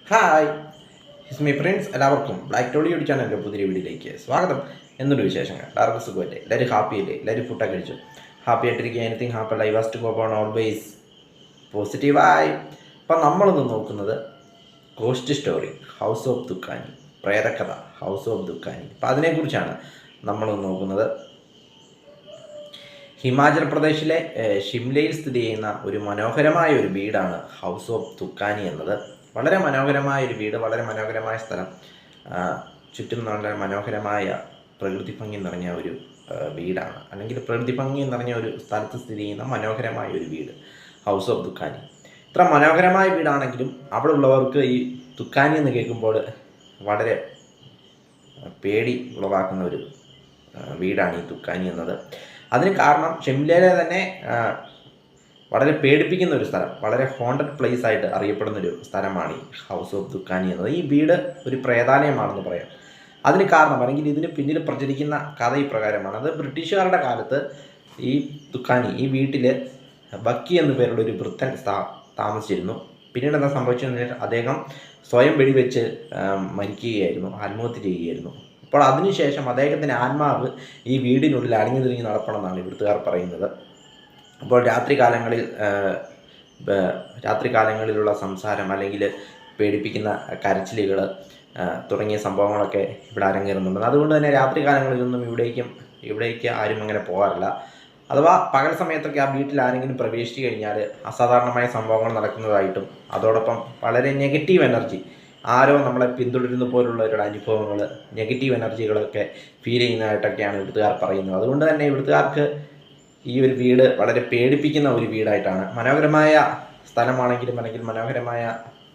Hi, his my friends. എല്ലാവർക്കും black Toli YouTube ചാനലിൻ്റെ പുതിയ വീഡിയോയിലേക്ക് സ്വാഗതം. എന്നൊരു വിശേഷങ്ങൾ എല്ലാവർക്കും സുഖമല്ലേ? എല്ലാവരും ഹാപ്പി അല്ലേ? എല്ലാവരും ഫുഡൊക്കെ കഴിച്ചു ഹാപ്പി ആയിട്ടിരിക്കുക. Anything happy life was to go on always പോസിറ്റീവായി. അപ്പം നമ്മളിന്ന് നോക്കുന്നത് ghost story house of Dukhani, പ്രേതകഥ ഹൗസ് ഓഫ് ദുഃഖാനി. അപ്പം അതിനെക്കുറിച്ചാണ് നമ്മൾ നോക്കുന്നത്. ഹിമാചൽ പ്രദേശിലെ ഷിംലയിൽ സ്ഥിതി ചെയ്യുന്ന ഒരു മനോഹരമായ ഒരു വീടാണ് ഹൗസ് ഓഫ് ദുഃഖാനി എന്നത്. വളരെ മനോഹരമായ ഒരു വീട്, വളരെ മനോഹരമായ സ്ഥലം, ചുറ്റും നല്ല മനോഹരമായ പ്രകൃതി ഭംഗി നിറഞ്ഞ ഒരു വീടാണ്, അല്ലെങ്കിൽ പ്രകൃതി ഭംഗി നിറഞ്ഞ ഒരു സ്ഥലത്ത് സ്ഥിതി ചെയ്യുന്ന മനോഹരമായ ഒരു വീട് ഹൗസ് ഓഫ് ദുഃഖാനി. ഇത്ര മനോഹരമായ വീടാണെങ്കിലും അവിടെ ഉള്ളവർക്ക് ഈ ദുഃഖാനി എന്ന് കേൾക്കുമ്പോൾ വളരെ പേടി ഉളവാക്കുന്ന ഒരു വീടാണ് ഈ ദുഃഖാനി എന്നത്. അതിന് കാരണം ഷിംലയിലെ തന്നെ വളരെ പേടിപ്പിക്കുന്ന ഒരു സ്ഥലം, വളരെ ഹോണ്ടഡ് പ്ലേസ് ആയിട്ട് അറിയപ്പെടുന്നൊരു സ്ഥലമാണ് ഈ ഹൗസ് ഓഫ് ദുഃഖാനി എന്നത്. ഈ വീട് ഒരു പ്രേതാലയമാണെന്ന് പറയാം. അതിന് കാരണം, അല്ലെങ്കിൽ ഇതിന് പിന്നിൽ പ്രചരിക്കുന്ന കഥ ഇപ്രകാരമാണ്. അത് ബ്രിട്ടീഷുകാരുടെ കാലത്ത് ഈ ദുഃഖാനി, ഈ വീട്ടിൽ ബക്കി എന്നു പേരുള്ള ഒരു വൃദ്ധൻ താമസിച്ചിരുന്നു. പിന്നീട് എന്താ സംഭവിച്ചെന്ന് അദ്ദേഹം സ്വയം വെടിവെച്ച് മരിക്കുകയായിരുന്നു, ആത്മഹത്യ ചെയ്യുകയായിരുന്നു. അപ്പോൾ അതിനുശേഷം അദ്ദേഹത്തിൻ്റെ ആത്മാവ് ഈ വീടിനുള്ളിൽ അടങ്ങി തിരിഞ്ഞ് നടപ്പണമെന്നാണ് ഇവിടുത്തുകാർ പറയുന്നത്. അപ്പോൾ രാത്രികാലങ്ങളിലുള്ള സംസാരം, അല്ലെങ്കിൽ പേടിപ്പിക്കുന്ന കരച്ചിലുകൾ തുടങ്ങിയ സംഭവങ്ങളൊക്കെ ഇവിടെ അരങ്ങേറുന്നുണ്ട്. അതുകൊണ്ട് തന്നെ രാത്രികാലങ്ങളിലൊന്നും ഇവിടേക്ക് ആരും അങ്ങനെ പോകാറില്ല. അഥവാ പകൽ സമയത്തൊക്കെ ആ വീട്ടിൽ ആരെങ്കിലും പ്രവേശിച്ചു കഴിഞ്ഞാൽ അസാധാരണമായ സംഭവങ്ങൾ നടക്കുന്നതായിട്ടും, അതോടൊപ്പം വളരെ നെഗറ്റീവ് എനർജി, ആരോ നമ്മളെ പിന്തുടരുന്ന പോലുള്ളവരുടെ അനുഭവങ്ങൾ, നെഗറ്റീവ് എനർജികളൊക്കെ ഫീൽ ചെയ്യുന്നതായിട്ടൊക്കെയാണ് ഇവിടുത്തുകാർ പറയുന്നത്. അതുകൊണ്ട് തന്നെ ഇവിടുത്തുകാർക്ക് ഈ ഒരു വീട് വളരെ പേടിപ്പിക്കുന്ന ഒരു വീടായിട്ടാണ്. മനോഹരമായ സ്ഥലമാണെങ്കിലും, അല്ലെങ്കിൽ മനോഹരമായ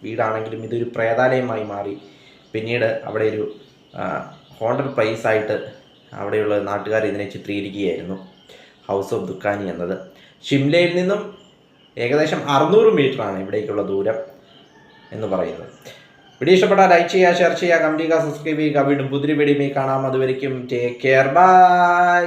വീടാണെങ്കിലും, ഇതൊരു പ്രേതാലയമായി മാറി. പിന്നീട് അവിടെ ഒരു ഹോണ്ടഡ് പ്ലേസ് ആയിട്ട് അവിടെയുള്ള നാട്ടുകാർ ഇതിനെ ചിത്രീകരിക്കുകയായിരുന്നു, ഹൗസ് ഓഫ് ദുഃഖാനി എന്നത്. ഷിംലയിൽ നിന്നും ഏകദേശം 600 മീറ്ററാണ് ഇവിടേക്കുള്ള ദൂരം എന്ന് പറയുന്നത്. വീഡിയോ ഇഷ്ടപ്പെട്ടാൽ ലൈക്ക് ചെയ്യുക, ഷെയർ ചെയ്യുക, കമന്റ് ചെയ്യുക, സബ്സ്ക്രൈബ് ചെയ്യുക. വീണ്ടും പുതിയ വീഡിയോയിൽ കാണാം. അതുവരെയ്ക്കും ടേക്ക് കെയർ, ബൈ.